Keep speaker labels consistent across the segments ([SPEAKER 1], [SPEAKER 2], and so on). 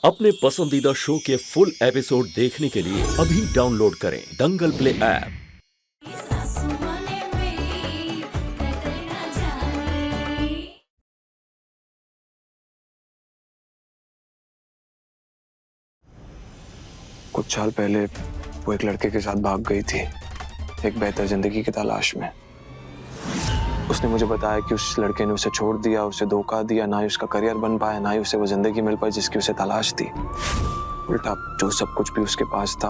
[SPEAKER 1] अपने पसंदीदा शो के फुल एपिसोड देखने के लिए अभी डाउनलोड करें दंगल प्ले ऐप।
[SPEAKER 2] कुछ साल पहले वो एक लड़के के साथ भाग गई थी, एक बेहतर जिंदगी की तलाश में। उसने मुझे बताया कि उस लड़के ने उसे छोड़ दिया, उसे धोखा दिया, ना ही उसका करियर बन पाया, ना ही उसे वो जिंदगी मिल पाई जिसकी उसे तलाश थी। उल्टा जो सब कुछ भी उसके पास था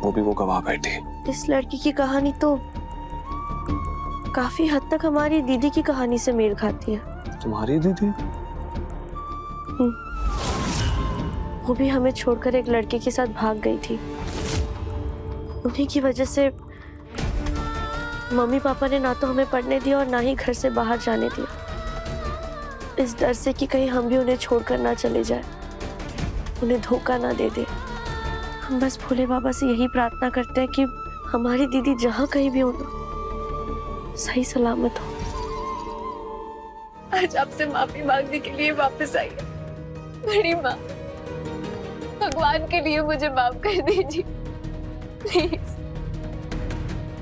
[SPEAKER 2] वो भी वो गवा बैठी।
[SPEAKER 3] इस लड़की की कहानी तो काफी हद तक हमारी दीदी की कहानी से मेल खाती है।
[SPEAKER 2] तुम्हारी दीदी?
[SPEAKER 3] वो भी हमें छोड़कर एक लड़के के साथ भाग गई थी। उन्हीं की वजह से मम्मी पापा ने ना तो हमें पढ़ने दिया और ना ही घर से बाहर जाने दिया, इस डर से कि कहीं हम भी उन्हें छोड़कर ना चले जाए, उन्हें धोखा ना दे दे। हम बस भोले बाबा से यही प्रार्थना करते हैं कि हमारी दीदी जहाँ कहीं भी हो ना, सही सलामत हो।
[SPEAKER 4] आज आपसे माफी मांगने के लिए वापस आई है। बड़ी माँ, भगवान के लिए मुझे माफ कर दीजिए प्लीज।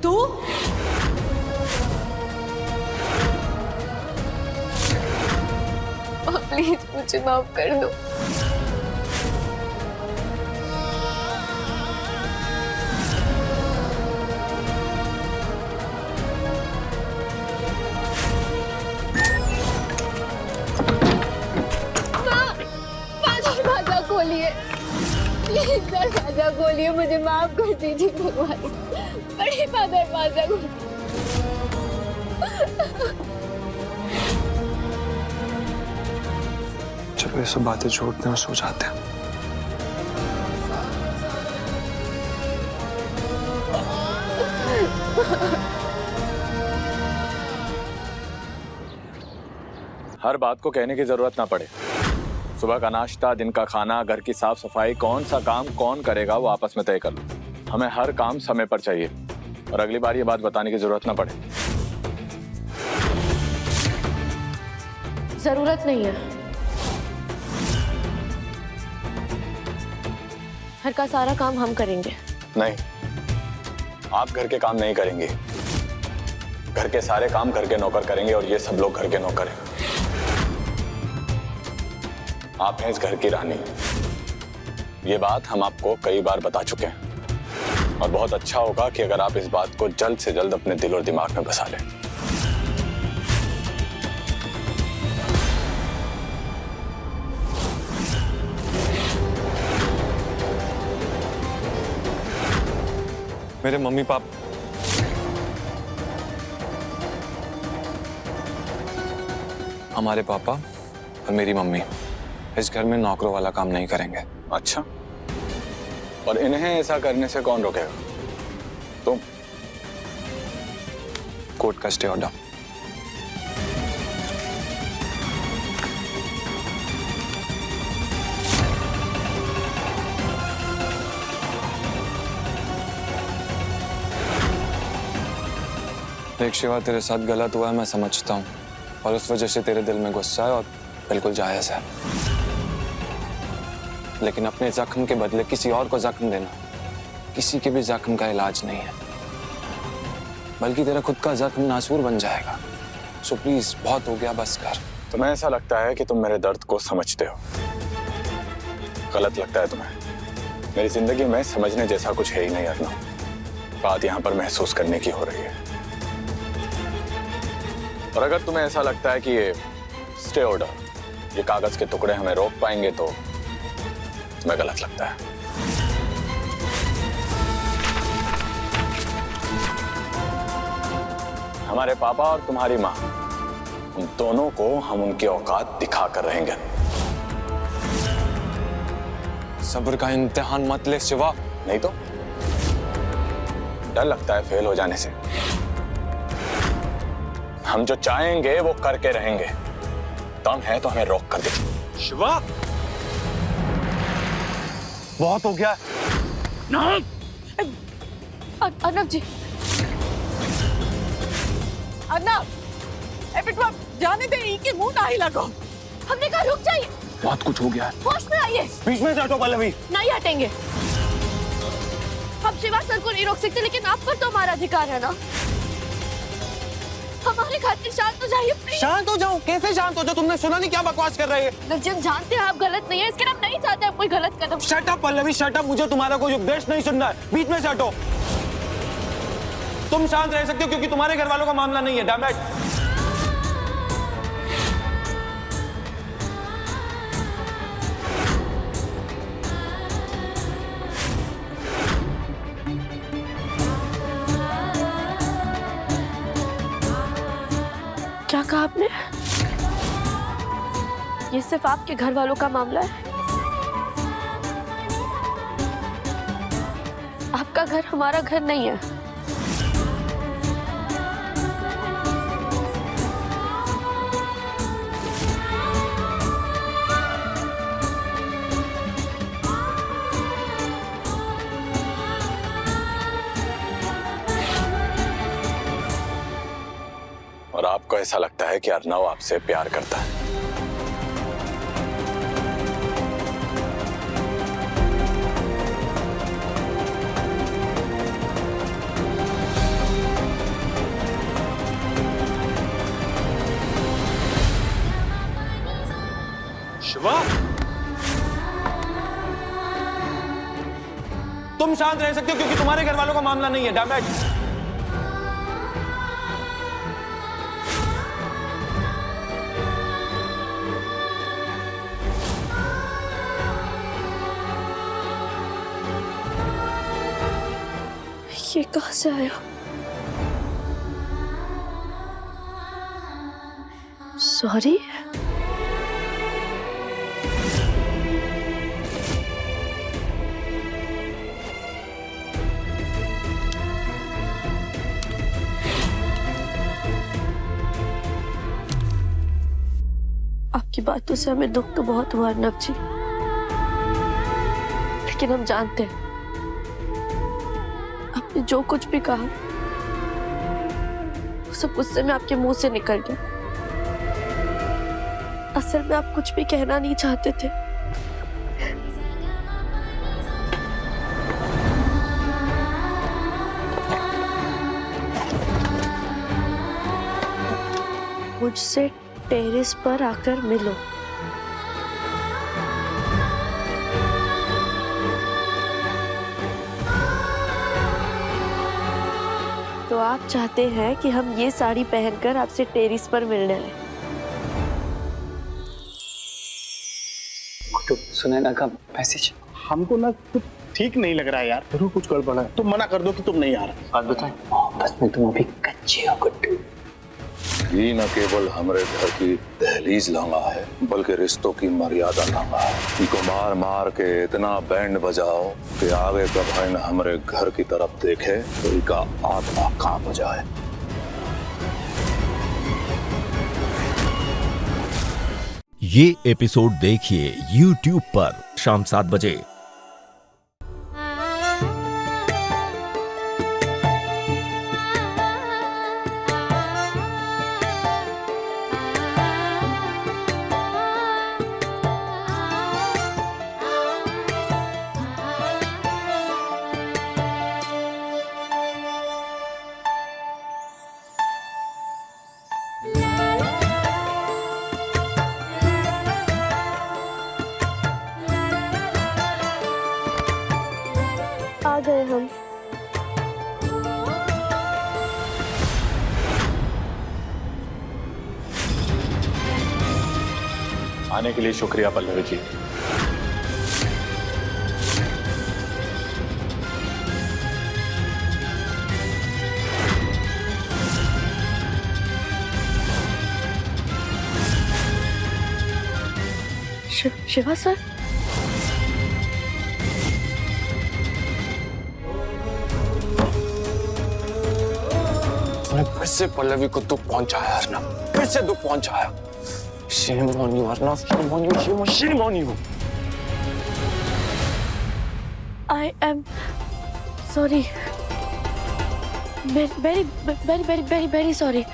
[SPEAKER 5] तू
[SPEAKER 4] प्लीज मुझे माफ कर दो। दरवाजा खोलिए प्लीज, दरवाजा खोलिए, मुझे माफ कर दीजिए भगवान। बड़ी माँ दरवाजा खोलिए।
[SPEAKER 2] चलो ये सब बातें छोड़ते हैं और सो जाते हैं।
[SPEAKER 6] हर बात को कहने की जरूरत ना पड़े। सुबह का नाश्ता, दिन का खाना, घर की साफ सफाई, कौन सा काम कौन करेगा वो आपस में तय कर लो। हमें हर काम समय पर चाहिए और अगली बार ये बात बताने की जरूरत ना पड़े।
[SPEAKER 3] जरूरत नहीं है। घर का सारा काम हम करेंगे।
[SPEAKER 6] नहीं, आप घर के काम नहीं करेंगे। घर के सारे काम घर के नौकर करेंगे और ये सब लोग घर के नौकर हैं। आप हैं इस घर की रानी। ये बात हम आपको कई बार बता चुके हैं और बहुत अच्छा होगा कि अगर आप इस बात को जल्द से जल्द अपने दिल और दिमाग में बसा लें।
[SPEAKER 2] मेरे मम्मी पापा हमारे पापा और मेरी मम्मी इस घर में नौकरों वाला काम नहीं करेंगे।
[SPEAKER 6] अच्छा, और इन्हें ऐसा करने से कौन रोकेगा? तुम?
[SPEAKER 2] कोर्ट का स्टे ऑर्डर। एक शिवा, तेरे साथ गलत हुआ है मैं समझता हूँ और उस वजह से तेरे दिल में गुस्सा है और बिल्कुल जायज है, लेकिन अपने जख्म के बदले किसी और को जख्म देना किसी के भी जख्म का इलाज नहीं है, बल्कि तेरा खुद का जख्म नासूर बन जाएगा। सो प्लीज बहुत हो गया, बस कर।
[SPEAKER 6] तुम्हें ऐसा लगता है कि तुम मेरे दर्द को समझते हो। गलत लगता है तुम्हें। मेरी जिंदगी में समझने जैसा कुछ है ही नहीं अर्नव। बात यहाँ पर महसूस करने की हो रही है। और अगर तुम्हें ऐसा लगता है कि ये स्टे ऑर्डर, ये कागज के टुकड़े हमें रोक पाएंगे तो तुम्हें गलत लगता है। हमारे पापा और तुम्हारी माँ, उन दोनों को हम उनकी औकात दिखा कर रहेंगे।
[SPEAKER 2] सब्र का इम्तिहान मत ले शिवा।
[SPEAKER 6] नहीं तो डर लगता है फेल हो जाने से। हम जो चाहेंगे वो करके रहेंगे। दम है तो हमें रोक कर दे।
[SPEAKER 2] शिवा बहुत हो गया।
[SPEAKER 4] अर्नव जी,
[SPEAKER 5] अर्नव, ए बिटवा जाने दे, ई के मुंह ना ही लगो।
[SPEAKER 4] हमने कहा रुक जाइए।
[SPEAKER 2] बहुत कुछ हो गया है।
[SPEAKER 3] होश में आइए।
[SPEAKER 2] बीच में से हटो पल्लवी।
[SPEAKER 3] नहीं हटेंगे। हम शिवा सर को नहीं रोक सकते, लेकिन आप पर तो हमारा अधिकार है ना। हमारे खातिर शांत हो जाइए प्लीज।
[SPEAKER 2] शांत हो जाओ? कैसे शांत हो जाओ? तुमने सुना नहीं क्या बकवास कर रहे हैं?
[SPEAKER 3] नवजीत जानते हैं आप गलत नहीं है, इसके हम नहीं चाहते आप कोई गलत कदम।
[SPEAKER 2] Shut up Pallavi, shut up. मुझे तुम्हारा कोई उपदेश नहीं सुनना है। बीच में से हटो। तुम शांत रह सकते हो क्योंकि तुम्हारे घर वालों का मामला नहीं है। Damn it.
[SPEAKER 3] क्या कहा आपने? ये सिर्फ आपके घर वालों का मामला है? आपका घर हमारा घर नहीं है।
[SPEAKER 6] और आपको ऐसा लगता है कि अर्नव आपसे प्यार करता है?
[SPEAKER 2] शिवा, तुम शांत रह सकते हो क्योंकि तुम्हारे घर वालों का मामला नहीं है। Damn it.
[SPEAKER 3] ये कहाँ से आया? सॉरी। आपकी बातों से हमें दुख तो बहुत हुआ अर्नव जी, लेकिन हम जानते हैं आपने जो कुछ भी कहा वो सब गुस्से में आपके मुंह से निकल गया। असल में आप कुछ भी कहना नहीं चाहते थे। मुझसे टेरेस पर आकर मिलो। तो आप चाहते हैं कि हम ये साड़ी पहनकर आपसे टेरेस पर मिलने आए?
[SPEAKER 7] तो सुनैना का मैसेज
[SPEAKER 8] हमको ना कुछ ठीक नहीं लग रहा है यार। जरूर कुछ गड़बड़ है। तुम मना कर दो कि तुम नहीं आ रहे।
[SPEAKER 7] बात बताएं, मोहब्बत में तुम अभी कच्चे हो गुड्डू।
[SPEAKER 9] ये न केवल हमारे घर की दहलीज लांगा है, बल्कि रिश्तों की मर्यादा लांगा है। इनको मार मार के इतना बैंड बजाओ कि आगे का भाई हमारे घर की तरफ देखे तो इनका आत्मा कांप जाए।
[SPEAKER 1] ये एपिसोड देखिए YouTube पर शाम 7 बजे।
[SPEAKER 3] आ गए हम।
[SPEAKER 6] आने के लिए शुक्रिया पल्लवी जी।
[SPEAKER 3] शिवा सर,
[SPEAKER 2] फिर से पल्लवी को दुख पहुंचाया अर्नव, फिर से दुख पहुंचाया। Shame on you, Arnav, shame on you, shame on you.
[SPEAKER 3] I am sorry. Very sorry.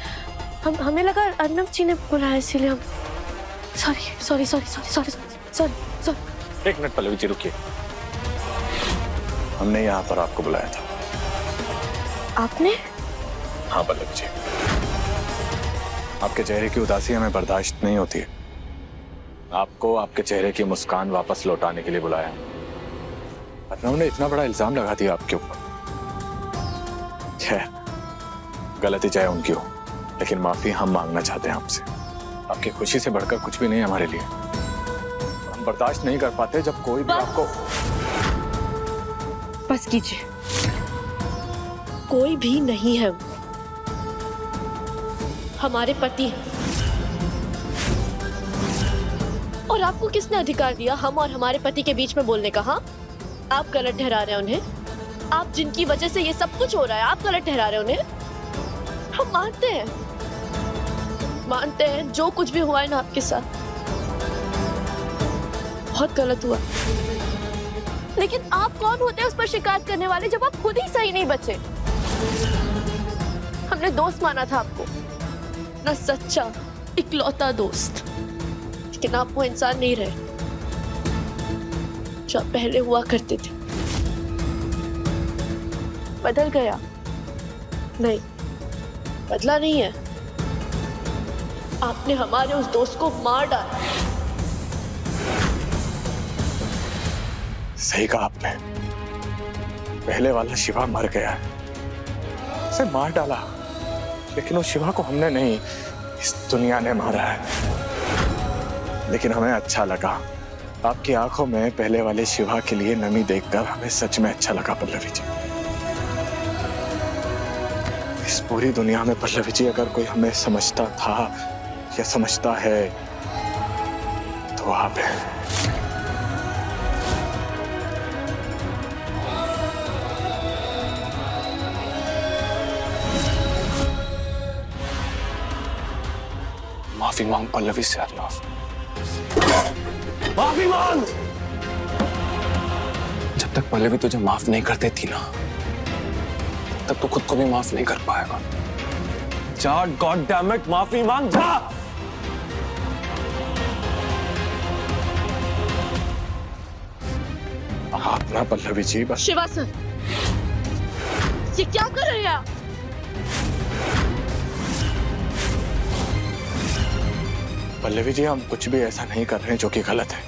[SPEAKER 3] हमें लगा अर्नव जी ने बुलाया, इसीलिए हम sorry. सॉरी।
[SPEAKER 6] एक मिनट पल्लवी जी रुकिए, हमने यहाँ पर आपको बुलाया था।
[SPEAKER 3] आपने?
[SPEAKER 6] हाँ पल्लवी जी, आपके चेहरे की उदासी हमें बर्दाश्त नहीं होती है। आपको आपके चेहरे की मुस्कान वापस लौटाने के लिए बुलाया। उन्होंने इतना बड़ा इल्जाम लगा दिया आपके ऊपर। गलती चाहे उनकी हो, लेकिन माफी हम मांगना चाहते हैं आपसे। आपकी खुशी से बढ़कर कुछ भी नहीं हमारे लिए। हम बर्दाश्त नहीं कर पाते जब कोई भी आपको।
[SPEAKER 3] बस कीजिए, कोई भी नहीं है, हमारे पति हैं। और आपको किसने अधिकार दिया हम और हमारे पति के बीच में बोलने का? हाँ, आप गलत ठहरा रहे हैं उन्हें। आप जिनकी वजह से ये सब कुछ हो रहा है, आप गलत ठहरा रहे हैं उन्हें। हम मानते हैं जो कुछ भी हुआ है ना आपके साथ, बहुत गलत हुआ। लेकिन आप कौन होते हैं उस पर शिकायत करने वाले, जब आप खुद ही सही नहीं बचे? हमने दोस्त माना था आपको, ना सच्चा इकलौता दोस्त। लेकिन आप वो इंसान नहीं रहे जो आप पहले हुआ करते थे। बदल गया? नहीं, बदला नहीं है। आपने हमारे उस दोस्त को मार डाला।
[SPEAKER 6] सही कहा आपने, पहले वाला शिवा मर गया है, उसे मार डाला। लेकिन उस शिवा को हमने नहीं, इस दुनिया ने मारा है। लेकिन हमें अच्छा लगा, आपकी आंखों में पहले वाले शिवा के लिए नमी देखकर हमें सच में अच्छा लगा पल्लवी जी। इस पूरी दुनिया में पल्लवी जी अगर कोई हमें समझता था या समझता है तो आप हैं।
[SPEAKER 2] माफी मांग पल्लवी से अर्नव, माफी मांग। जब तक पल्लवी तुझे माफ नहीं कर देती ना, तब तो खुद को भी माफ नहीं कर पाएगा। जा, गॉड डैम इट, माफी मांग जा।
[SPEAKER 6] आप ना पल्लवी जी बस।
[SPEAKER 3] शिवा सर, ये क्या कर रहे हैं आप?
[SPEAKER 6] पल्लवी जी, हम कुछ भी ऐसा नहीं कर रहे हैं जो कि गलत है।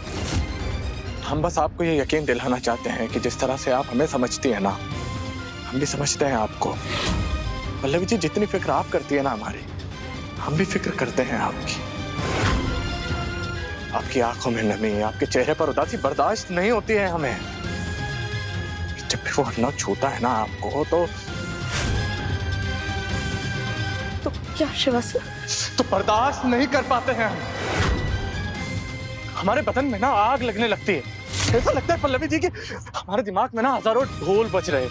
[SPEAKER 6] हम बस आपको ये यकीन दिलाना चाहते हैं कि जिस तरह से आप हमें समझती हैं ना, हम भी समझते हैं आपको। पल्लवी जी, जितनी फिक्र आप करती है ना हमारी, हम भी फिक्र करते हैं आपकी। आपकी आंखों में नमी, आपके चेहरे पर उदासी बर्दाश्त नहीं होती है हमें। जब भी वो अर्नव छूता है ना आपको
[SPEAKER 3] तो क्या शिवा सर?
[SPEAKER 6] तो बर्दाश्त नहीं कर पाते हैं हम। हमारे बदन में ना आग लगने लगती है। ऐसा लगता है पल्लवी जी कि हमारे दिमाग में ना हजारों ढोल बज रहे।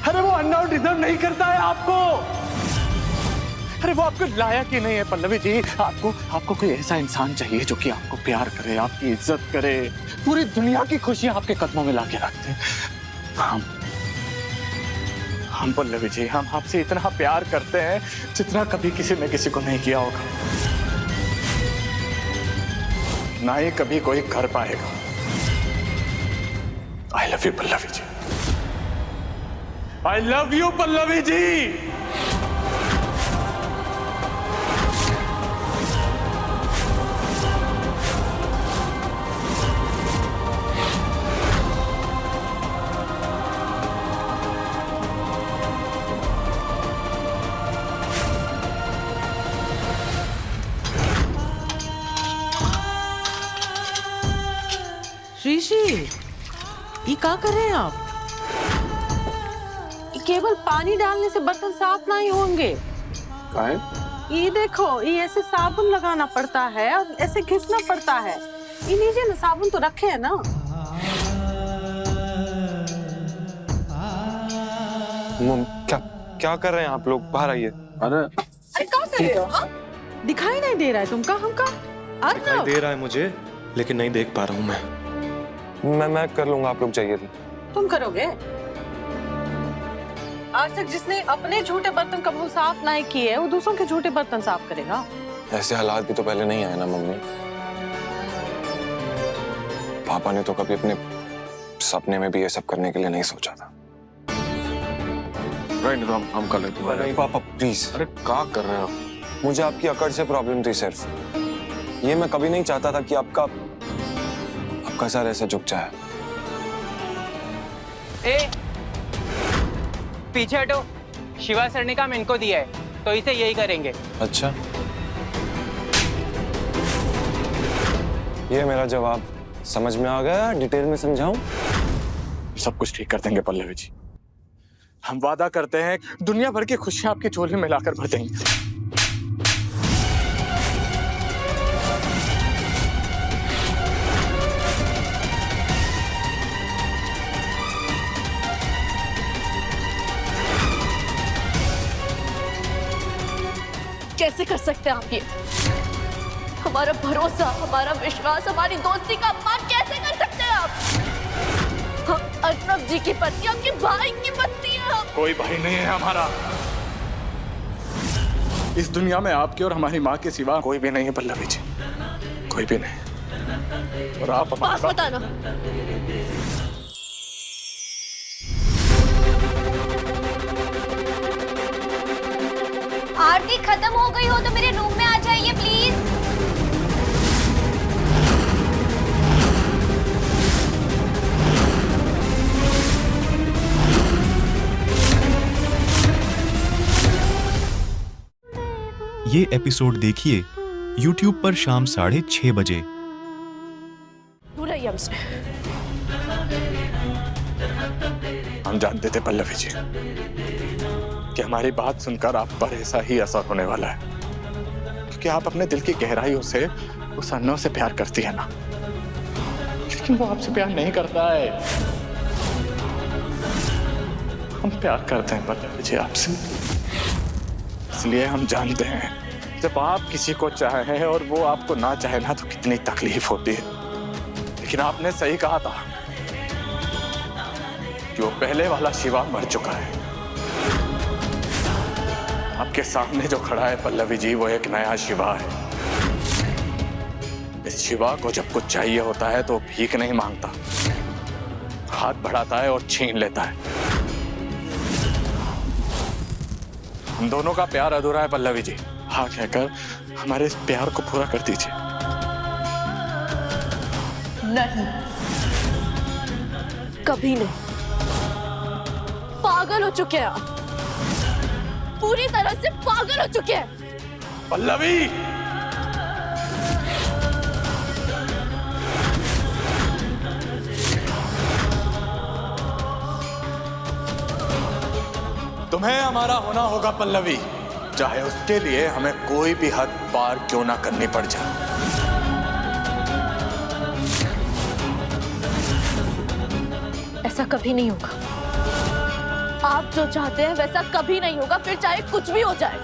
[SPEAKER 6] अरे वो अर्नव डिजर्व नहीं करता है आपको। अरे वो आपको लायक ही नहीं है पल्लवी जी। आपको कोई ऐसा इंसान चाहिए जो कि आपको प्यार करे, आपकी इज्जत करे, पूरी दुनिया की खुशियां आपके कदमों में लाके रखते हैं। हम पल्लवी जी, हम आपसे इतना प्यार करते हैं जितना कभी किसी ने किसी को नहीं किया होगा, ना ही कभी कोई कर पाएगा। I love you Pallavi ji, I love you Pallavi ji.
[SPEAKER 5] Rishi, ये क्या कर रहे हैं आप? केवल पानी डालने से बर्तन साफ नहीं होंगे। ये देखो, ये ऐसे साबुन लगाना पड़ता है और ऐसे घिसना पड़ता है। ये नीचे ना साबुन तो रखे है ना।
[SPEAKER 2] मम, क्या कर रहे हैं आप लोग? बाहर आइए।
[SPEAKER 5] अरे क्या कर रहे हो? हाँ? दिखाई नहीं दे रहा है तुमका? हमका
[SPEAKER 10] दिखाई दे रहा है मुझे, लेकिन नहीं देख पा रहा हूँ
[SPEAKER 2] मैं कर लूंगा, आप लोग चाहिए थे।
[SPEAKER 5] तुम करोगे? आज तक जिसने अपने झूठे बर्तन कभी साफ नहीं किए, वो दूसरों के झूठे बर्तन साफ करेगा?
[SPEAKER 2] ऐसे हालात भी तो पहले नहीं आए ना मम्मी। पापा ने तो कभी अपने सपने में भी ये सब करने के लिए नहीं सोचा था।
[SPEAKER 6] हम कर लेते हैं।
[SPEAKER 2] नहीं पापा प्लीज।
[SPEAKER 6] अरे क्या कर रहे हो?
[SPEAKER 2] मुझे आपकी अकड़ से प्रॉब्लम थी सिर्फ। ये मैं कभी नहीं चाहता था कि आपका सर ऐसे झुक जाए।
[SPEAKER 11] ए, पीछे हटो। शिवा सर ने काम इनको दिया है तो इसे यही करेंगे।
[SPEAKER 2] अच्छा, ये मेरा जवाब समझ में आ गया? डिटेल में समझाऊं?
[SPEAKER 6] सब कुछ ठीक कर देंगे पल्लवी जी। हम वादा करते हैं दुनिया भर की खुशियां आपकी झोली में लाकर भर देंगे।
[SPEAKER 3] कैसे कर सकते हैं आप ये? हमारा भरोसा, हमारा विश्वास, हमारी दोस्ती का अपमान कैसे कर सकते हैं आप? हम अर्नब जी की पत्नी, आपके भाई की पत्नी है हम।
[SPEAKER 6] कोई भाई नहीं है हमारा। इस दुनिया में आपके और हमारी माँ के सिवा कोई भी नहीं है पल्लवी जी, कोई भी नहीं। और आप
[SPEAKER 3] पास बताना।
[SPEAKER 4] आरती खत्म हो गई हो तो मेरे रूम में आ जाइए प्लीज।
[SPEAKER 12] ये एपिसोड देखिए YouTube पर शाम 6:30 बजे।
[SPEAKER 3] दूर रहिए हमसे।
[SPEAKER 6] हम जानते थे पल्लवी जी कि हमारी बात सुनकर आप पर ऐसा ही असर होने वाला है, क्योंकि आप अपने दिल की गहराइयों से उस अन्नव से प्यार करती है ना, लेकिन वो आपसे प्यार नहीं करता है। हम प्यार करते हैं पल्लवी जी आपसे, इसलिए हम जानते हैं जब आप किसी को चाहें और वो आपको ना चाहे ना तो कितनी तकलीफ होती है। लेकिन आपने सही कहा था कि वो पहले वाला शिवा मर चुका है। आपके सामने जो खड़ा है पल्लवी जी, वो एक नया शिवा है। इस शिवा को जब कुछ चाहिए होता है तो भीख नहीं मांगता, हाथ बढ़ाता है और छीन लेता है। हम दोनों का प्यार अधूरा है पल्लवी जी, हाँ कहकर हमारे इस प्यार को पूरा कर दीजिए।
[SPEAKER 3] नहीं, कभी नहीं। पागल हो चुके हैं आप, पूरी तरह से पागल हो चुके हैं
[SPEAKER 6] पल्लवी। तुम्हें हमारा होना होगा पल्लवी, चाहे उसके लिए हमें कोई भी हद पार क्यों ना करनी पड़ जाए।
[SPEAKER 3] ऐसा कभी नहीं होगा। आप जो चाहते हैं वैसा कभी नहीं होगा, फिर चाहे कुछ भी हो जाए।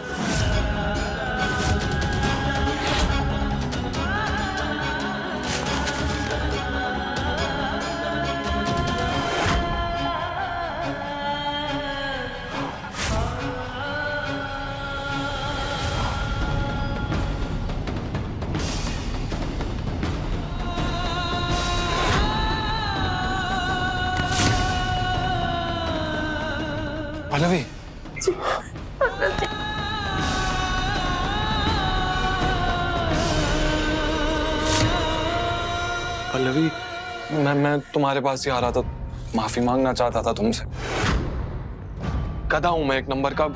[SPEAKER 2] पल्लवी,
[SPEAKER 10] पल्लवी,
[SPEAKER 2] मैं तुम्हारे पास ही आ रहा था, माफी मांगना चाहता था तुमसे। गधा हूं मैं एक नंबर का,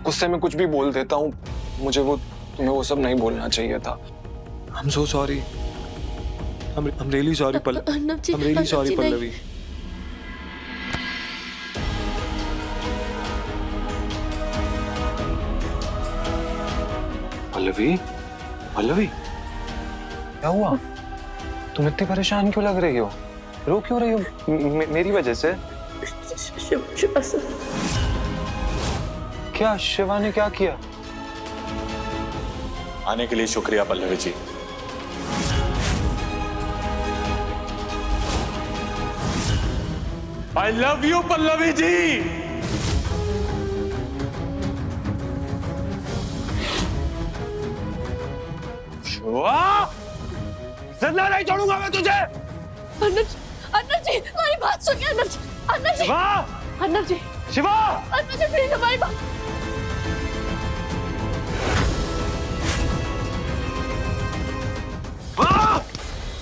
[SPEAKER 2] गुस्से में कुछ भी बोल देता हूँ। तुम्हें वो सब नहीं बोलना चाहिए था।
[SPEAKER 10] I'm so sorry. I'm really sorry Pallavi. I'm really sorry Pallavi.
[SPEAKER 2] Pallavi, Pallavi, क्या हुआ? तुम इतनी परेशान क्यों लग रही हो? रो क्यों रही हो? मेरी वजह से? क्या शिवा ने क्या किया?
[SPEAKER 6] आने के लिए शुक्रिया Pallavi ji. I love you Pallavi ji.
[SPEAKER 8] जिंदा नहीं छोड़ूंगा मैं तुझे।
[SPEAKER 3] अर्नब जी हमारी बात सुनिए। अर्नब जी, अर्नब जी, अर्नब जी,
[SPEAKER 8] शिवा,
[SPEAKER 3] अर्नब जी प्लीज हमारी बात।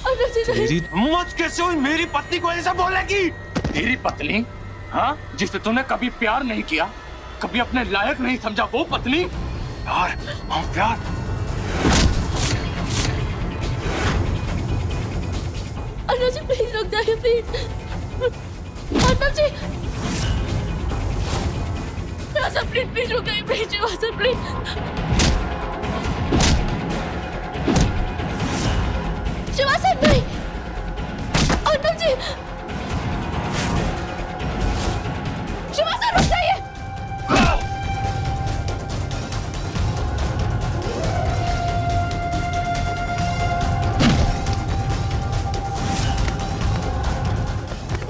[SPEAKER 3] अर्नब जी
[SPEAKER 10] तेरी
[SPEAKER 8] मुझ कैसे हुई मेरी पत्नी को ऐसा बोलेगी? तेरी पत्नी? हाँ, जिससे तूने कभी प्यार नहीं किया, कभी अपने लायक नहीं समझा, वो पत्नी? प्यार, हाँ प्यार।
[SPEAKER 3] अर्नब जी प्लीज रुक जाइए please. Arnab ji, please please रुक जाइए प्लीज, प्लीज। शिवा सर नहीं। अर्नब जी, शिवा सर रुक जाइए।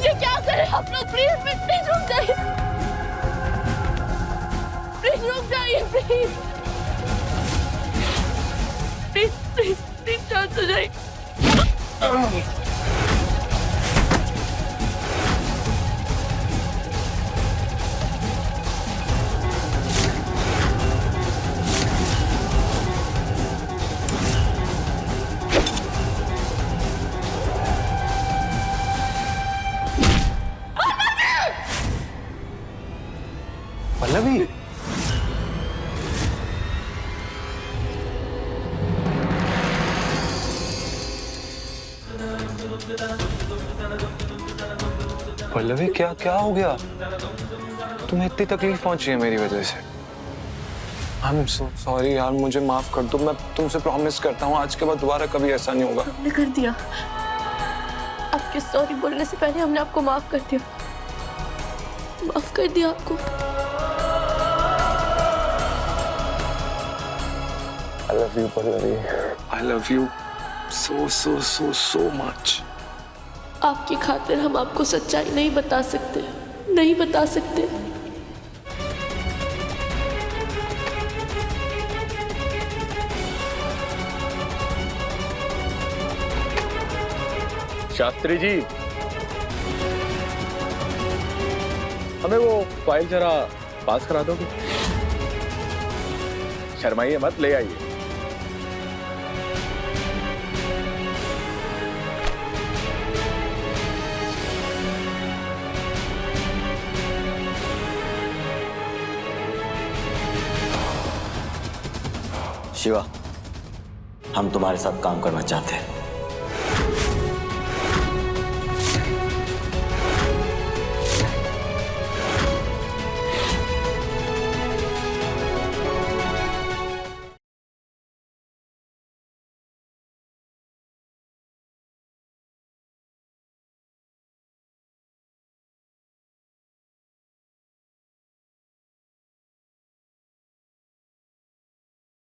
[SPEAKER 3] ये क्या कर रहे हैं आप लोग? प्लीज प्लीज रुक जाइए, प्लीज रुक जाइए, प्लीज प्लीज प्लीज प्लीज शांत हो जाइए।
[SPEAKER 2] पल्लवी, पल्लवी क्या क्या हो गया? तुम्हें इतनी तकलीफ पहुंची है मेरी वजह से। आई एम सो सॉरी यार, मुझे माफ कर दो। मैं तुमसे प्रॉमिस करता हूँ आज के बाद दोबारा कभी ऐसा नहीं होगा।
[SPEAKER 3] हमने कर दिया, आपके सॉरी बोलने से पहले हमने आपको माफ कर दिया, माफ कर दिया आपको।
[SPEAKER 2] I love you, Pallavi. I love you so much।
[SPEAKER 3] आपकी खातिर हम आपको सच्चाई नहीं बता सकते, नहीं बता सकते।
[SPEAKER 6] शास्त्री जी, हमें वो फाइल जरा पास करा दोगे? शर्माइए मत, ले आइए।
[SPEAKER 13] शिवा, हम तुम्हारे साथ काम करना चाहते हैं।